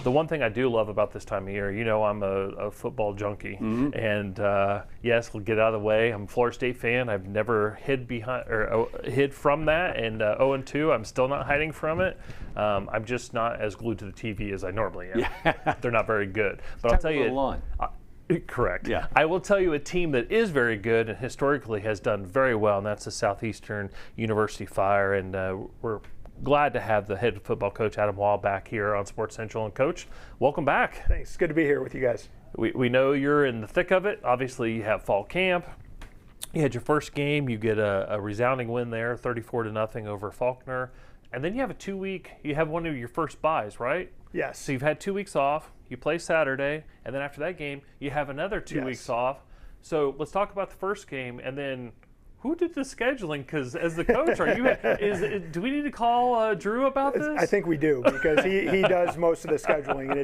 The one thing I do love about this time of year, I'm a football junkie, and yes, we'll get out of the way. I'm a Florida State fan. I've never hid from that, and 0-2, I'm still not hiding from it. I'm just not as glued to the TV as I normally am. Yeah. They're not very good, but I'll tell you. Correct. Yeah. I will tell you a team that is very good and historically has done very well, and that's the Southeastern University Fire, and we're glad to have the head football coach, Adam Waugh, back here on Sports Central. And Coach, welcome back. Thanks. It's good to be here with you guys. We know you're in the thick of it. Obviously, you have fall camp. You had your first game. You get a resounding win there, 34-0 over Faulkner. And then you have you have one of your first byes, right? Yes. So you've had 2 weeks off. You play Saturday. And then after that game, you have another 2 weeks off. So let's talk about the first game, and then who did the scheduling? Because as the coach, do we need to call Drew about this? I think we do, because he does most of the scheduling, and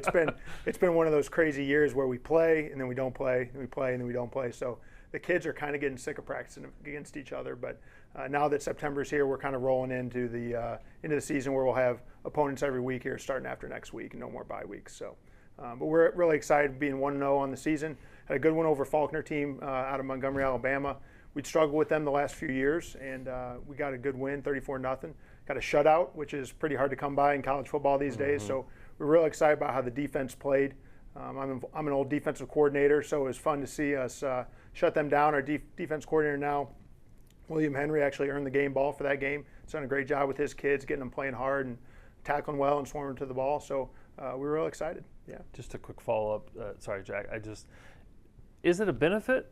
it's been one of those crazy years where we play and then we don't play, and we play and then we don't play. So the kids are kind of getting sick of practicing against each other. But now that September's here, we're kind of rolling into the season where we'll have opponents every week here, starting after next week, and no more bye weeks. So, but we're really excited being 1-0 on the season. Had a good one over Faulkner team out of Montgomery, Alabama. We'd struggled with them the last few years, and we got a good win, 34-0. Got a shutout, which is pretty hard to come by in college football these days. So we're really excited about how the defense played. I'm an old defensive coordinator, so it was fun to see us shut them down. Our defense coordinator now, William Henry, actually earned the game ball for that game. He's done a great job with his kids, getting them playing hard and tackling well and swarming to the ball. So we're real excited. Yeah. Just a quick follow-up. Sorry, Jack. Is it a benefit?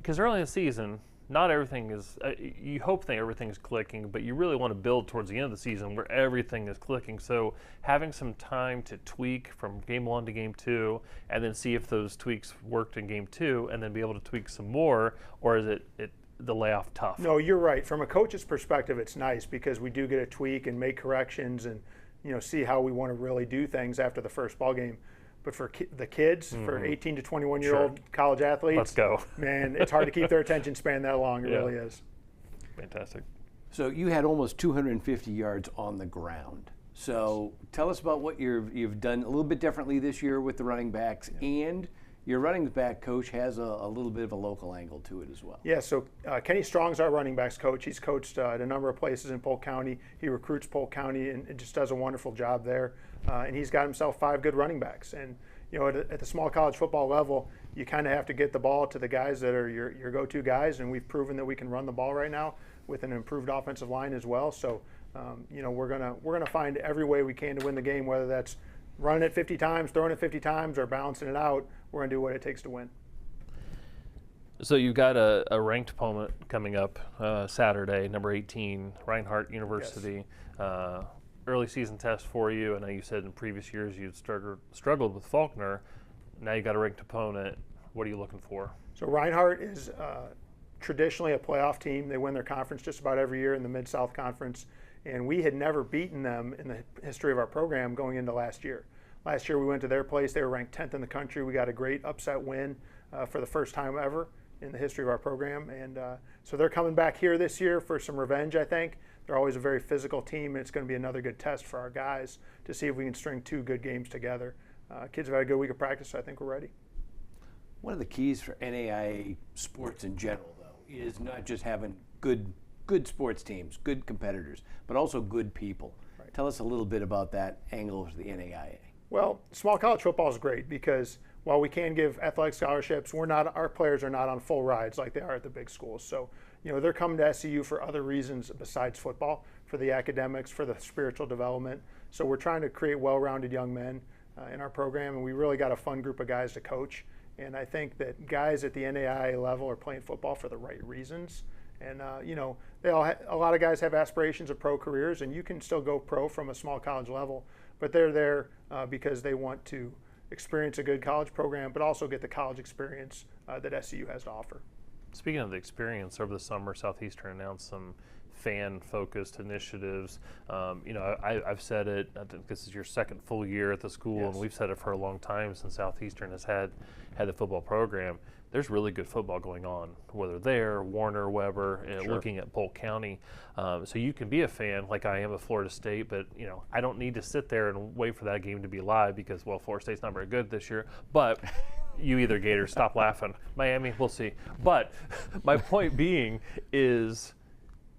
Because early in the season, not everything is, you hope that everything is clicking, but you really want to build towards the end of the season where everything is clicking. So having some time to tweak from game 1 to game 2, and then see if those tweaks worked in game 2, and then be able to tweak some more, or is it the layoff tough? No, you're right. From a coach's perspective, it's nice because we do get to tweak and make corrections and see how we want to really do things after the first ball game. But for the kids, for 18 to 21-year-old college athletes, let's go. Man, it's hard to keep their attention span that long. It really is. Fantastic. So you had almost 250 yards on the ground. So tell us about what you've done a little bit differently this year with the running backs, and your running back coach has a little bit of a local angle to it as well. Yeah, so Kenny Strong's our running backs coach. He's coached at a number of places in Polk County. He recruits Polk County and just does a wonderful job there. And he's got himself 5 good running backs. And at the small college football level, you kind of have to get the ball to the guys that are your go-to guys. And we've proven that we can run the ball right now with an improved offensive line as well. So we're gonna find every way we can to win the game, whether that's running it 50 times, throwing it 50 times, or balancing it out. We're going to do what it takes to win. So you've got a ranked opponent coming up Saturday, number 18, Reinhardt University. Yes. Early season test for you. I know you said in previous years you'd struggled with Faulkner. Now you got a ranked opponent. What are you looking for? So Reinhardt is traditionally a playoff team. They win their conference just about every year in the Mid-South Conference. And we had never beaten them in the history of our program going into last year. Last year we went to their place. They were ranked 10th in the country. We got a great upset win for the first time ever in the history of our program. And so they're coming back here this year for some revenge, I think. They're always a very physical team, and it's going to be another good test for our guys to see if we can string 2 good games together. Kids have had a good week of practice, so I think we're ready. One of the keys for NAIA sports in general, though, is not just having good sports teams, good competitors, but also good people. Right. Tell us a little bit about that angle of the NAIA. Well, small college football is great because while we can give athletic scholarships, our players are not on full rides like they are at the big schools. So, they're coming to SEU for other reasons besides football, for the academics, for the spiritual development. So we're trying to create well-rounded young men in our program, and we really got a fun group of guys to coach. And I think that guys at the NAIA level are playing football for the right reasons. And a lot of guys have aspirations of pro careers, and you can still go pro from a small college level, but they're there because they want to experience a good college program, but also get the college experience that SEU has to offer. Speaking of the experience, over the summer, Southeastern announced some fan-focused initiatives. I've said it. I think this is your second full year at the school, yes. And we've said it for a long time since Southeastern has had the football program. there's really good football going on, whether there, Warner, Weber, and looking at Polk County. So you can be a fan like I am of Florida State, but I don't need to sit there and wait for that game to be live because, well, Florida State's not very good this year. But you either Gators, stop laughing. Miami, we'll see. But my point being is,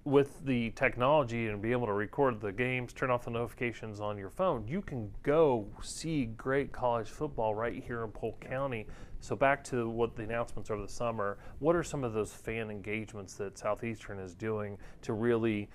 with the technology and be able to record the games, turn off the notifications on your phone, you can go see great college football right here in Polk County. So back to what the announcements over the summer, what are some of those fan engagements that Southeastern is doing to really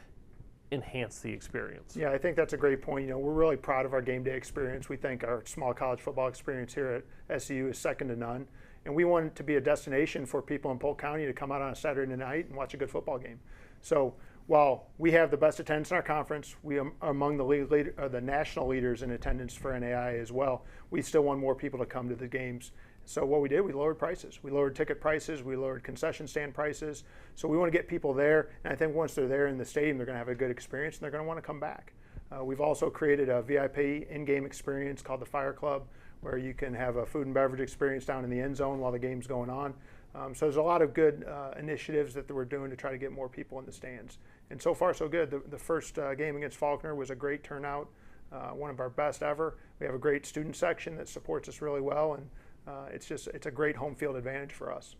enhance the experience? Yeah, I think that's a great point. We're really proud of our game day experience. We think our small college football experience here at SEU is second to none. And we want it to be a destination for people in Polk County to come out on a Saturday night and watch a good football game. So while we have the best attendance in our conference, we are among the national leaders in attendance for NAI as well. We still want more people to come to the games. So what we did, we lowered prices. We lowered ticket prices. We lowered concession stand prices. So we want to get people there. And I think once they're there in the stadium, they're going to have a good experience and they're going to want to come back. We've also created a VIP in-game experience called the Fire Club, where you can have a food and beverage experience down in the end zone while the game's going on. So there's a lot of good initiatives that we're doing to try to get more people in the stands. And so far, so good. The first game against Faulkner was a great turnout, one of our best ever. We have a great student section that supports us really well, and it's a great home field advantage for us.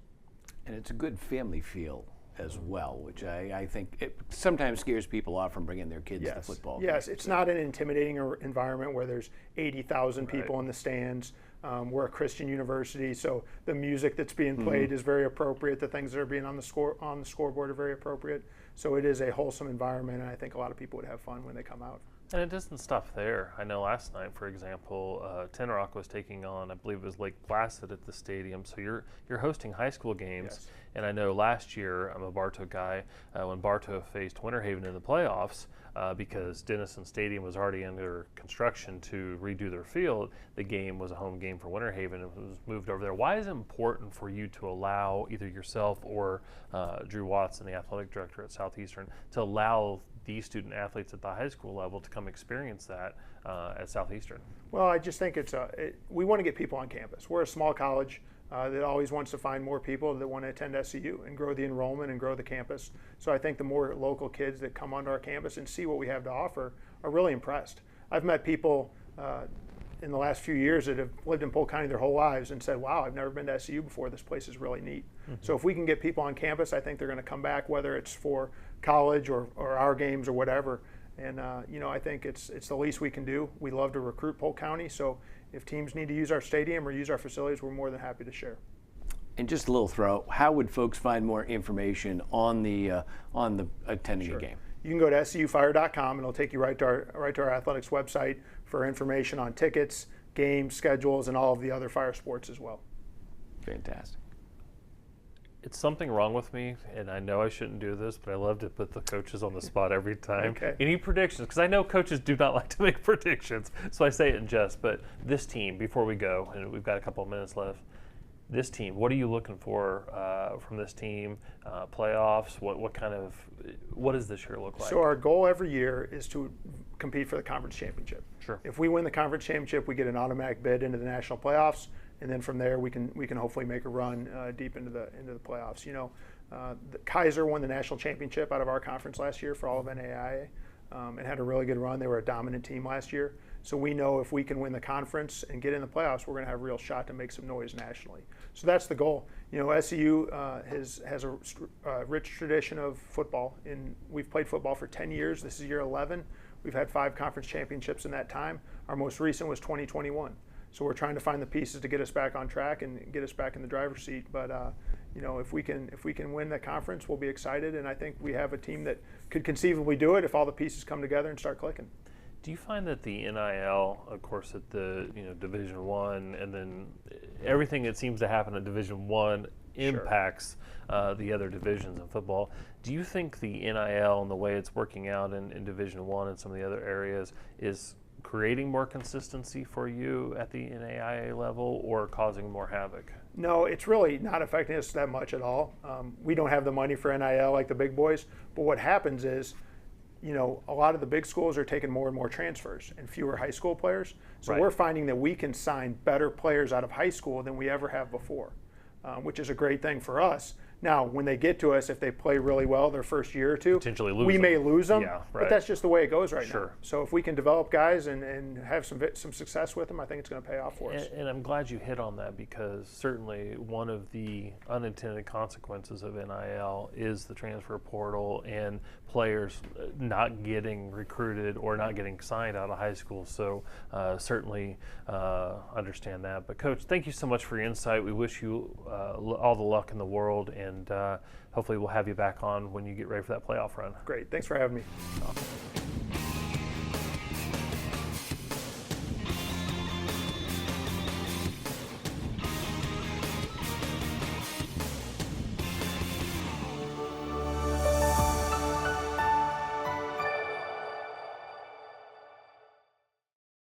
And it's a good family feel as well, which I think it sometimes scares people off from bringing their kids to football. Yes, it's not an intimidating environment where there's 80,000 people in the stands. We're a Christian university, so the music that's being played is very appropriate. The things that are being on the scoreboard are very appropriate. So it is a wholesome environment, and I think a lot of people would have fun when they come out. And it doesn't stop there. I know last night, for example, Tenorock was taking on, I believe it was Lake Placid at the stadium. So you're hosting high school games. Yes. And I know last year, I'm a Bartow guy, when Bartow faced Winter Haven in the playoffs, because Denison Stadium was already under construction to redo their field, the game was a home game for Winter Haven. It was moved over there. Why is it important for you to allow either yourself or Drew Watson, the athletic director at Southeastern, to allow these student athletes at the high school level to come experience that at Southeastern? Well, I just think we want to get people on campus. We're a small college that always wants to find more people that want to attend SEU and grow the enrollment and grow the campus. So I think the more local kids that come onto our campus and see what we have to offer are really impressed. I've met people in the last few years that have lived in Polk County their whole lives and said, wow, I've never been to SEU before. This place is really neat. So if we can get people on campus, I think they're going to come back, whether it's for college or our games or whatever. And I think it's the least we can do. We love to recruit Polk County, so if teams need to use our stadium or use our facilities, we're more than happy to share. And just a little throw, how would folks find more information on the attending a game? You can go to seufire.com and it'll take you right to our athletics website for information on tickets, games, schedules, and all of the other fire sports as well. Fantastic. It's something wrong with me, and I know I shouldn't do this, but I love to put the coaches on the spot every time. Okay. Any predictions? Because I know coaches do not like to make predictions, so I say it in jest. But this team, before we go, and we've got a couple of minutes left, this team, what are you looking for from this team? Playoffs? What does this year look like? So our goal every year is to compete for the conference championship. Sure. If we win the conference championship, we get an automatic bid into the national playoffs. And then from there, we can hopefully make a run deep into the playoffs. The Kaiser won the national championship out of our conference last year for all of NAIA, and had a really good run. They were a dominant team last year. So we know if we can win the conference and get in the playoffs, we're going to have a real shot to make some noise nationally. So that's the goal. SEU has a rich tradition of football. We've played football for 10 years. This is year 11. We've had 5 conference championships in that time. Our most recent was 2021. So we're trying to find the pieces to get us back on track and get us back in the driver's seat. But if we can win the conference, we'll be excited. And I think we have a team that could conceivably do it if all the pieces come together and start clicking. Do you find that the NIL, of course, at the Division I, and then everything that seems to happen at Division I impacts the other divisions in football? Do you think the NIL and the way it's working out in Division I and some of the other areas is creating more consistency for you at the NAIA level or causing more havoc? No, it's really not affecting us that much at all. We don't have the money for NIL like the big boys, but what happens is, a lot of the big schools are taking more and more transfers and fewer high school players. So we're finding that we can sign better players out of high school than we ever have before. which is a great thing for us. Now, when they get to us, if they play really well their first year or two, potentially lose we them. may lose them, Yeah, but right. that's just the way it goes right Sure. now. So if we can develop guys and have some success with them, I think it's going to pay off for us. And I'm glad you hit on that, because certainly one of the unintended consequences of NIL is the transfer portal and players not getting recruited or not getting signed out of high school. So certainly understand that. But Coach, thank you so much for your insight. We wish you all the luck in the world, and hopefully we'll have you back on when you get ready for that playoff run. Great. Thanks for having me.